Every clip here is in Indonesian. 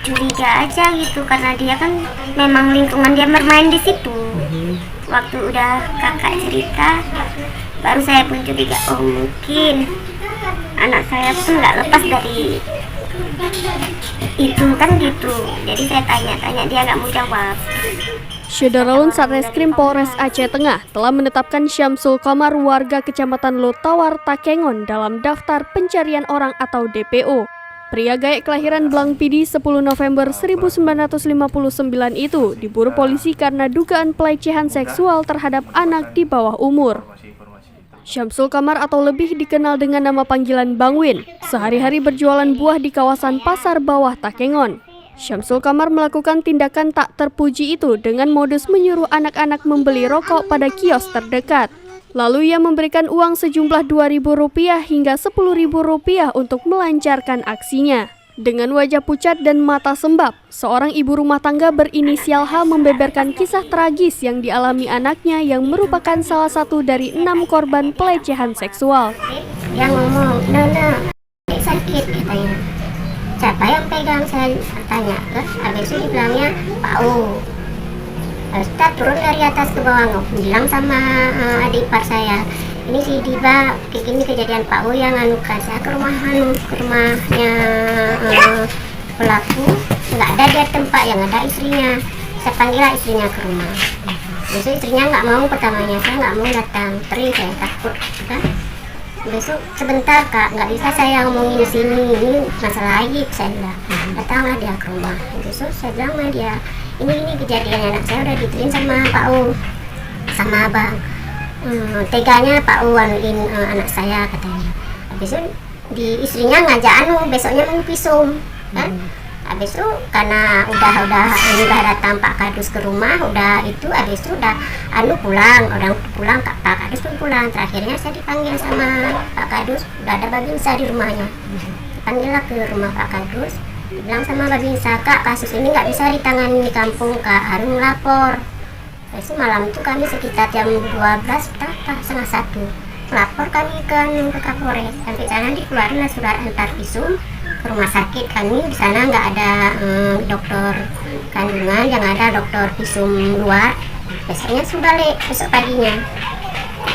curiga aja gitu, karena dia kan memang lingkungan dia bermain di situ. Waktu udah kakak cerita, baru saya pun curiga, oh mungkin anak saya pun nggak lepas dari itu kan gitu. Jadi saya tanya-tanya, dia nggak mau jawab. Syederalun Satreskrim Polres Aceh Tengah telah menetapkan Syamsul Qamar warga Kecamatan Lotawar, Takengon dalam daftar pencarian orang atau DPO. Pria gaek kelahiran Blang Pidi 10 November 1959 itu diburu polisi karena dugaan pelecehan seksual terhadap anak di bawah umur. Syamsul Qamar atau lebih dikenal dengan nama panggilan Bang Win, sehari-hari berjualan buah di kawasan Pasar Bawah Takengon. Syamsul Qamar melakukan tindakan tak terpuji itu dengan modus menyuruh anak-anak membeli rokok pada kios terdekat. Lalu ia memberikan uang sejumlah Rp2.000 hingga Rp10.000 untuk melancarkan aksinya. Dengan wajah pucat dan mata sembab, seorang ibu rumah tangga berinisial H membeberkan kisah tragis yang dialami anaknya yang merupakan salah satu dari 6 korban pelecehan seksual. Dia ngomong, Nona, sakit katanya. Siapa yang pegang, saya tanya. Habis itu dibilangnya Pak U. Kita turun dari atas ke bawah, bilang sama adik ipar saya, ini si Diba, ini kejadian Pak U yang anukan. Saya ke rumahnya pelaku, nggak ada dia tempat, yang ada istrinya. Saya panggil istrinya ke rumah. Besok istrinya nggak mau, pertamanya saya nggak mau datang, saya takut kan. Besok sebentar kak, nggak bisa saya ngomongin di sini, ini masalah aib, saya bilang. Datanglah dia ke rumah. Besok saya bilang sama dia, ini kejadian anak saya udah dituin sama Pak U, sama abang. Teganya Pak U anuin anak saya katanya. Habis itu istrinya ngajak besoknya mau visum kan. Habis itu karena udah datang Pak Kadus ke rumah, habis itu udah pulang Pak Kadus pun pulang. Terakhirnya saya dipanggil sama Pak Kadus, udah ada Babinsa di rumahnya. Dipanggillah ke rumah Pak Kadus, dibilang sama Babinsa, Kak, kasus ini nggak bisa ditangani di kampung Kak, harus melapor. Habis itu malam itu kami sekitar jam 12, setengah 1 melapor kami ke Kapolres. Sampai sana dikeluarin surat antar visum ke rumah sakit kami. Di sana nggak ada dokter kandungan, yang ada dokter visum luar. Besoknya sudah balik, besok paginya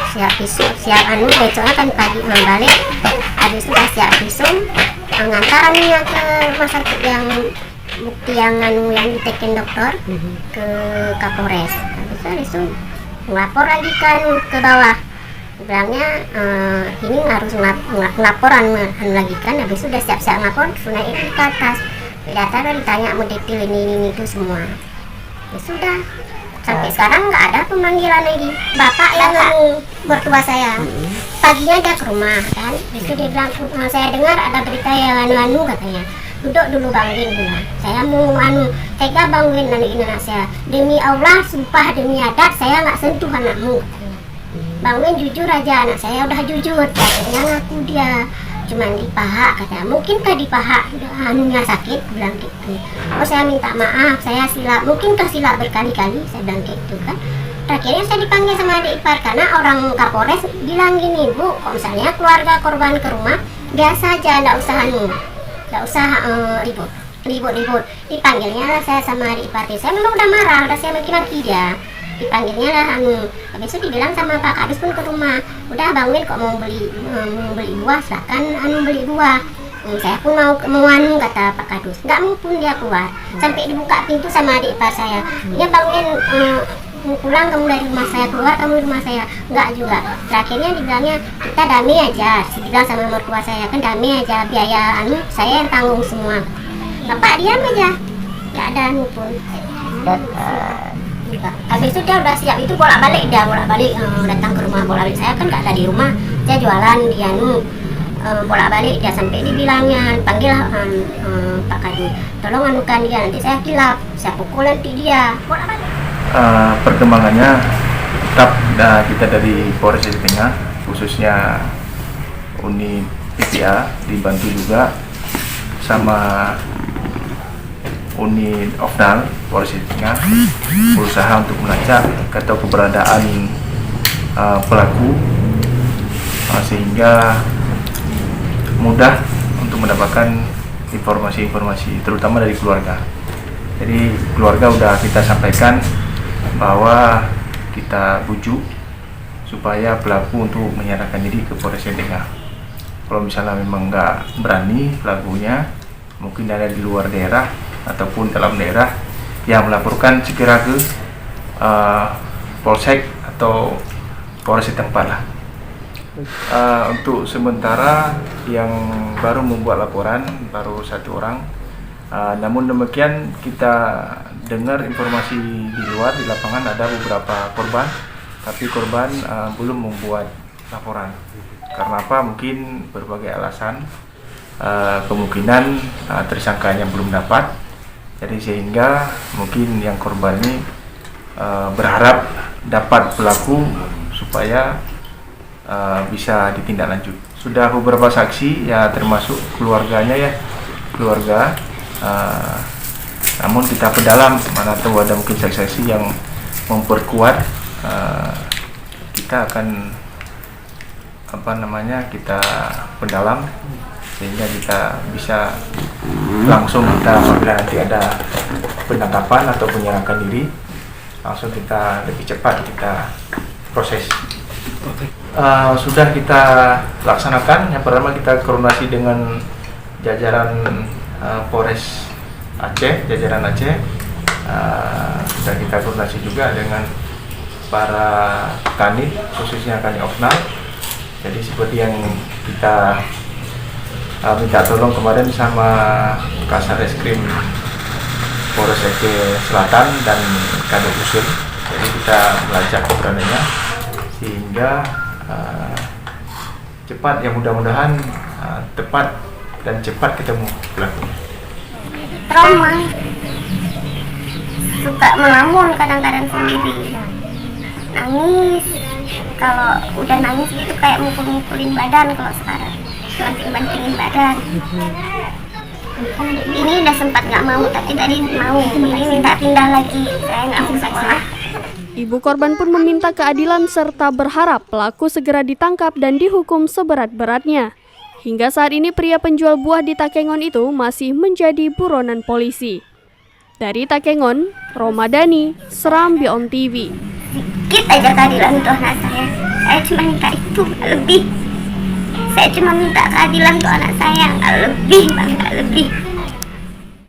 siap visum, besoknya kan pagi balik. Habis itu udah siap visum, ngantar anunya ke rumah sakit yang bukti yang diteken dokter ke Kapolres. Habis itu ngelapor lagi kan ke bawah. Bilangnya ini harus ngelaporan lagi kan. Habis itu udah siap-siap ngapor, sudah naik ke atas. Data ditanya mau detail ini itu semua. Ya sudah, sampai sekarang nggak ada pemanggilan lagi. Bapak yang mertua saya, paginya dia ke rumah kan. Itu dia bilang, saya dengar ada berita yang anu katanya. Duduk dulu Bang Win bilang, saya mau tega Bang Win anuin anak saya. Demi Allah, sumpah demi adat, saya nggak sentuh anakmu. Bang Win jujur aja, anak saya udah jujur. Akhirnya ngaku dia, cuman di paha katanya. Mungkinkah di paha anunya sakit, bilang gitu. Oh saya minta maaf, saya silap. Mungkinkah silap berkali-kali, saya bilang gitu kan. Terakhirnya saya dipanggil sama adik ipar karena orang Kapolres bilang gini, Bu, kalau misalnya keluarga korban ke rumah, biasa aja, nggak usah ribut. Dipanggilnya lah saya sama adik ipar. Saya memang udah marah, udah saya maki-maki dia. Dipanggilnya lah habis itu dibilang sama Pak Kadus pun ke rumah, udah Bang Win kok mau beli buah, silakan beli buah. Saya pun mau kata Pak Kadus, nggak mau pun dia keluar. Sampai dibuka pintu sama adik ipar saya, ya Bang Win pulang kamu dari rumah saya, keluar kamu dari rumah saya. Nggak juga. Terakhirnya dibilangnya kita damai aja, dibilang sama mertua saya kan damai aja, biaya saya yang tanggung semua. Bapak diam aja, nggak ada pun. Habis itu dia udah siap, itu bolak-balik datang ke rumah, bolak-balik. Saya kan nggak ada di rumah, saya jualan, dia bolak-balik dia sampai dibilangnya, panggil Pak Kadus, tolong anukan dia, nanti saya kilap, saya pukul nanti dia, bolak-balik. Perkembangannya tetap kita dari Polres Aceh Tengah, khususnya unit PPA dibantu juga sama unit Ofnal Polres Aceh Tengah berusaha untuk melacak atau keberadaan pelaku sehingga mudah untuk mendapatkan informasi-informasi terutama dari keluarga. Jadi keluarga udah kita sampaikan bahwa kita bujuk supaya pelaku untuk menyerahkan diri ke Polres Tengah. Kalau misalnya memang nggak berani pelakunya, mungkin ada di luar daerah ataupun dalam daerah, yang melaporkan segera ke Polsek atau Polres setempat lah. Untuk sementara yang baru membuat laporan baru 1 orang. Namun demikian kita dengar informasi di luar, di lapangan ada beberapa korban, tapi korban belum membuat laporan. Karena apa? Mungkin berbagai alasan. Kemungkinan tersangkanya belum dapat. Jadi sehingga mungkin yang korban ini berharap dapat pelaku supaya bisa ditindaklanjut. Sudah beberapa saksi ya, termasuk keluarganya ya, keluarga. Namun kita perdalam, mana tahu ada mungkin saksi-saksi yang memperkuat. Kita akan kita perdalam sehingga kita bisa langsung apabila nanti ada penangkapan atau penyerahan diri, langsung kita lebih cepat kita proses. Sudah kita laksanakan. Yang pertama kita koordinasi dengan jajaran Polres Aceh, jajaran Aceh. Sudah kita koordinasi juga dengan para kanit, khususnya kanit Opnal. Jadi seperti yang kita minta tolong kemarin sama Kasar Reskrim Polres Aceh Selatan dan Kadep Usul. Jadi kita melacak keberadaannya sehingga cepat, ya mudah-mudahan tepat dan cepat ketemu pelakunya. Trauma, suka melamun kadang-kadang sendiri, nangis. Kalau udah nangis itu kayak mukul-mukulin badan. Kalau sekarang banting-bantingin badan. Ini udah sempat nggak mau, tapi tadi mau, tapi minta pindah lagi. Saya nggak mau sekolah. Ibu korban pun meminta keadilan serta berharap pelaku segera ditangkap dan dihukum seberat-beratnya. Hingga saat ini pria penjual buah di Takengon itu masih menjadi buronan polisi. Dari Takengon, Romadani, Serambi On TV. Sedikit aja keadilan untuk anak saya. Saya cuma minta itu, nggak lebih. Saya cuma minta keadilan untuk anak saya, nggak lebih, nggak lebih.